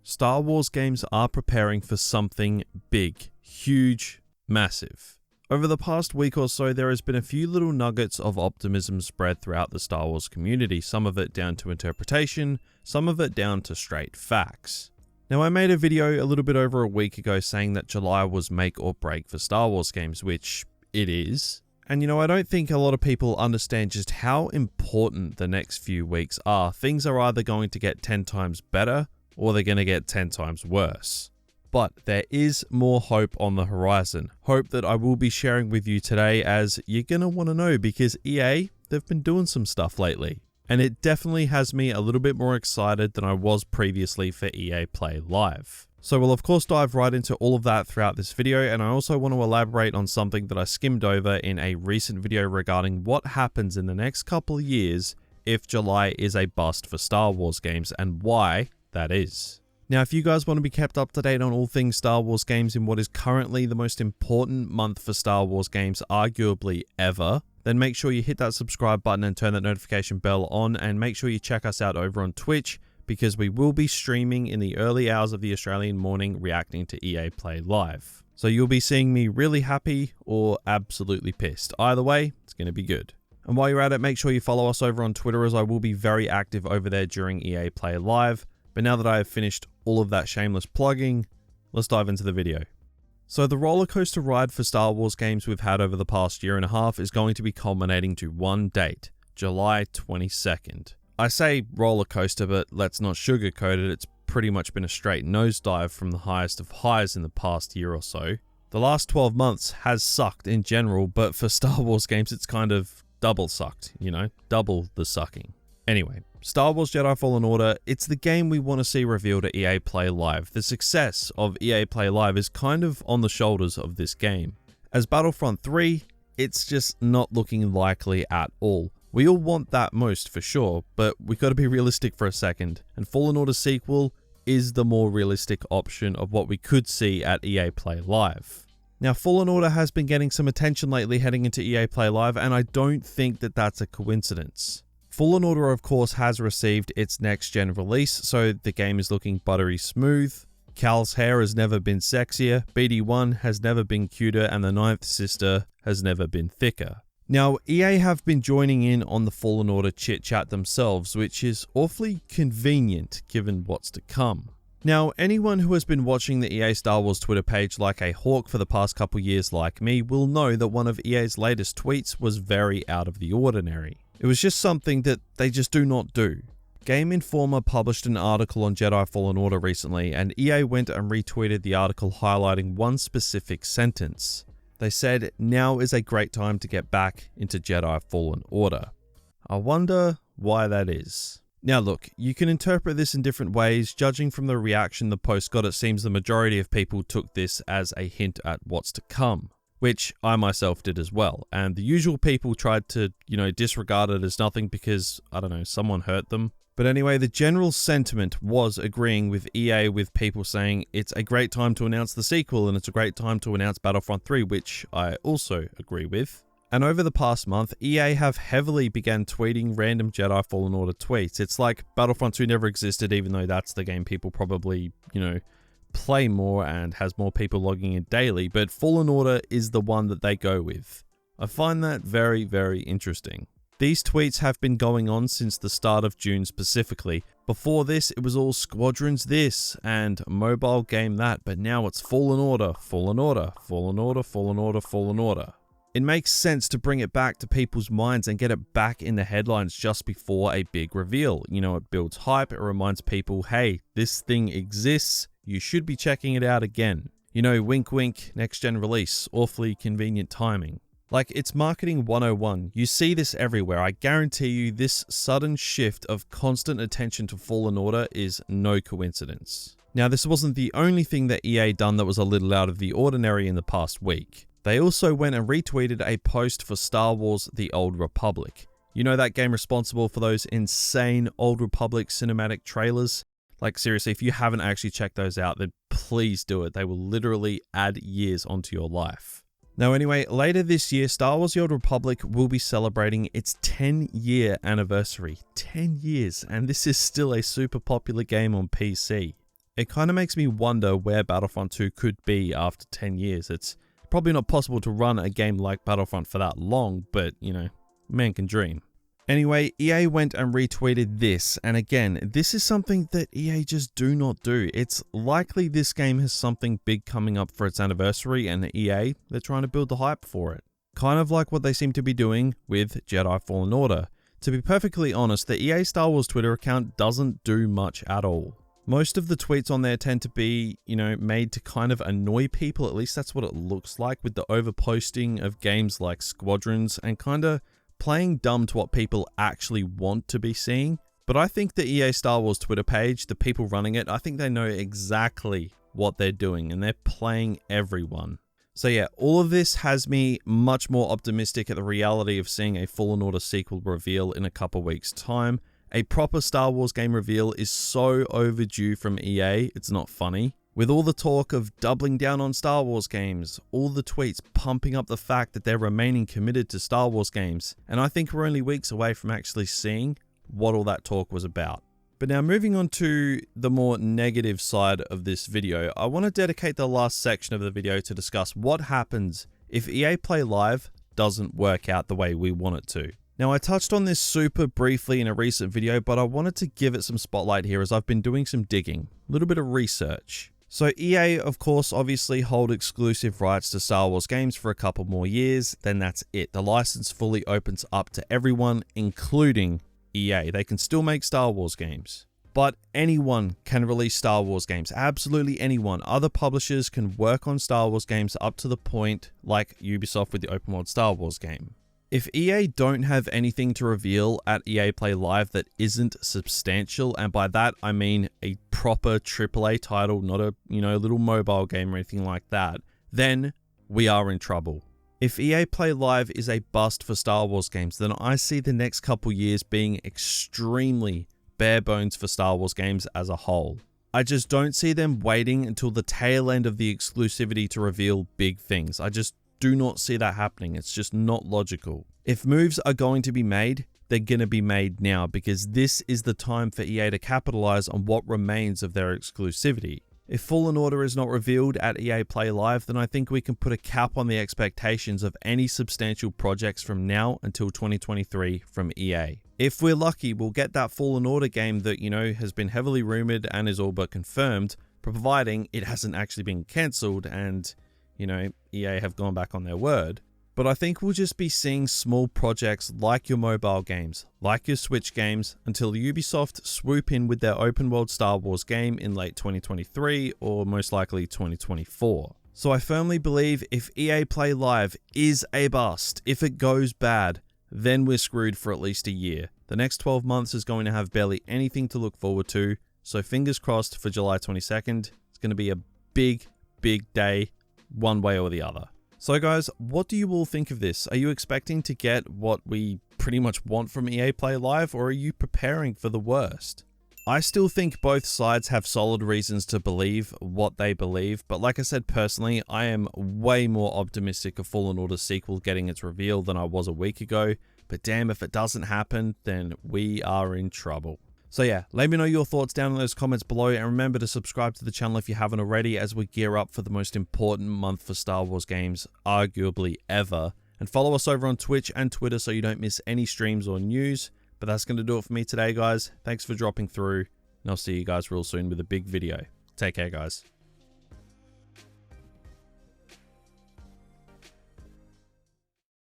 Star Wars games are preparing for something big, huge, massive. Over the past week or so, there has been a few little nuggets of optimism spread throughout the Star Wars community, some of it down to interpretation, some of it down to straight facts. Now, I made a video a little bit over a week ago saying that July was make or break for Star Wars games, which it is. And you know, I don't think a lot of people understand just how important the next few weeks are. Things are either going to get 10 times better or they're going to get 10 times worse. But there is more hope on the horizon. Hope that I will be sharing with you today, as you're going to want to know, because EA, they've been doing some stuff lately. And it definitely has me a little bit more excited than I was previously for EA Play Live. So we'll of course dive right into all of that throughout this video, and I also want to elaborate on something that I skimmed over in a recent video regarding what happens in the next couple of years if July is a bust for Star Wars games and why that is. Now, if you guys want to be kept up to date on all things Star Wars games in what is currently the most important month for Star Wars games, arguably ever, then make sure you hit that subscribe button and turn that notification bell on, and make sure you check us out over on Twitch, because we will be streaming in the early hours of the Australian morning reacting to EA Play Live. So you'll be seeing me really happy or absolutely pissed. Either way, it's going to be good. And while you're at it, make sure you follow us over on Twitter, as I will be very active over there during EA Play Live. But now that I have finished all of that shameless plugging, let's dive into the video. So the roller coaster ride for Star Wars games we've had over the past year and a half is going to be culminating to one date, July 22nd. I say roller coaster, but let's not sugarcoat it. It's pretty much been a straight nosedive from the highest of highs in the past year or so. The last 12 months has sucked in general, but for Star Wars games, it's kind of double sucked, you know, double the sucking. Anyway, Star Wars Jedi Fallen Order, it's the game we want to see revealed at EA Play Live. The success of EA Play Live is kind of on the shoulders of this game. As Battlefront 3, it's just not looking likely at all. We all want that most for sure, but we got to be realistic for a second, and Fallen Order Sequel is the more realistic option of what we could see at EA Play Live. Now, Fallen Order has been getting some attention lately heading into EA Play Live, and I don't think that that's a coincidence. Fallen Order, of course, has received its next-gen release, so the game is looking buttery smooth. Cal's hair has never been sexier, BD1 has never been cuter, and the Ninth Sister has never been thicker. Now, EA have been joining in on the Fallen Order chit-chat themselves, which is awfully convenient given what's to come. Now, anyone who has been watching the EA Star Wars Twitter page like a hawk for the past couple years like me will know that one of EA's latest tweets was very out of the ordinary. It was just something that they just do not do. Game Informer published an article on Jedi Fallen Order recently, and EA went and retweeted the article highlighting one specific sentence. They said, "Now is a great time to get back into Jedi Fallen Order." I wonder why that is. Now look, you can interpret this in different ways. Judging from the reaction the post got, it seems the majority of people took this as a hint at what's to come, which I myself did as well. And the usual people tried to, disregard it as nothing because, I don't know, someone hurt them. But anyway, the general sentiment was agreeing with EA, with people saying it's a great time to announce the sequel and it's a great time to announce Battlefront 3, which I also agree with. And over the past month, EA have heavily began tweeting random Jedi Fallen Order tweets. It's like Battlefront 2 never existed, even though that's the game people probably, play more and has more people logging in daily, but Fallen Order is the one that they go with. I find that very, very interesting. These tweets have been going on since the start of June specifically. Before this, it was all Squadrons this and mobile game that, but now it's Fallen Order, Fallen Order, Fallen Order, Fallen Order, Fallen Order. It makes sense to bring it back to people's minds and get it back in the headlines just before a big reveal. It builds hype, it reminds people, hey, this thing exists, you should be checking it out again. Wink wink, next gen release, awfully convenient timing. Like, it's marketing 101. You see this everywhere. I guarantee you this sudden shift of constant attention to Fallen Order is no coincidence. Now, this wasn't the only thing that EA done that was a little out of the ordinary in the past week. They also went and retweeted a post for Star Wars The Old Republic. That game responsible for those insane Old Republic cinematic trailers? Like, seriously, if you haven't actually checked those out, then please do it. They will literally add years onto your life. Now anyway, later this year, Star Wars The Old Republic will be celebrating its 10-year anniversary. 10 years, and this is still a super popular game on PC. It kind of makes me wonder where Battlefront 2 could be after 10 years. It's probably not possible to run a game like Battlefront for that long, but, you know, man can dream. Anyway, EA went and retweeted this, and again, this is something that EA just do not do. It's likely this game has something big coming up for its anniversary, and EA, they're trying to build the hype for it. Kind of like what they seem to be doing with Jedi Fallen Order. To be perfectly honest, the EA Star Wars Twitter account doesn't do much at all. Most of the tweets on there tend to be, you know, made to kind of annoy people, at least that's what it looks like, with the overposting of games like Squadrons and kind of playing dumb to what people actually want to be seeing. But I think the EA Star Wars Twitter page, the people running it, I think they know exactly what they're doing and they're playing everyone. So yeah, all of this has me much more optimistic at the reality of seeing a Fallen Order sequel reveal in a couple weeks' time. A proper Star Wars game reveal is so overdue from EA, it's not funny. With all the talk of doubling down on Star Wars games, all the tweets pumping up the fact that they're remaining committed to Star Wars games, and I think we're only weeks away from actually seeing what all that talk was about. But now moving on to the more negative side of this video, I want to dedicate the last section of the video to discuss what happens if EA Play Live doesn't work out the way we want it to. Now, I touched on this super briefly in a recent video, but I wanted to give it some spotlight here as I've been doing some digging, a little bit of research. So EA, of course, obviously hold exclusive rights to Star Wars games for a couple more years, then that's it. The license fully opens up to everyone, including EA. They can still make Star Wars games, but anyone can release Star Wars games. Absolutely anyone. Other publishers can work on Star Wars games up to the point like Ubisoft with the open world Star Wars game. If EA don't have anything to reveal at EA Play Live that isn't substantial, and by that I mean a proper AAA title, not a, little mobile game or anything like that, then we are in trouble. If EA Play Live is a bust for Star Wars games, then I see the next couple years being extremely bare bones for Star Wars games as a whole. I just don't see them waiting until the tail end of the exclusivity to reveal big things. I just do not see that happening. It's just not logical. If moves are going to be made, they're going to be made now, because this is the time for EA to capitalize on what remains of their exclusivity. If Fallen Order is not revealed at EA Play Live, then I think we can put a cap on the expectations of any substantial projects from now until 2023 from EA. If we're lucky, we'll get that Fallen Order game that, has been heavily rumored and is all but confirmed, providing it hasn't actually been cancelled and, EA have gone back on their word. But I think we'll just be seeing small projects like your mobile games, like your Switch games, until Ubisoft swoop in with their open world Star Wars game in late 2023 or most likely 2024. So I firmly believe if EA Play Live is a bust, if it goes bad, then we're screwed for at least a year. The next 12 months is going to have barely anything to look forward to, so fingers crossed for July 22nd. It's going to be a big, big day, one way or the other. So guys, what do you all think of this? Are you expecting to get what we pretty much want from EA Play Live, or are you preparing for the worst? I still think both sides have solid reasons to believe what they believe, but like I said personally, I am way more optimistic of Fallen Order Sequel getting its reveal than I was a week ago, but damn, if it doesn't happen, then we are in trouble. So yeah, let me know your thoughts down in those comments below, and remember to subscribe to the channel if you haven't already, as we gear up for the most important month for Star Wars games, arguably ever. And follow us over on Twitch and Twitter so you don't miss any streams or news. But that's going to do it for me today, guys. Thanks for dropping through, and I'll see you guys real soon with a big video. Take care, guys.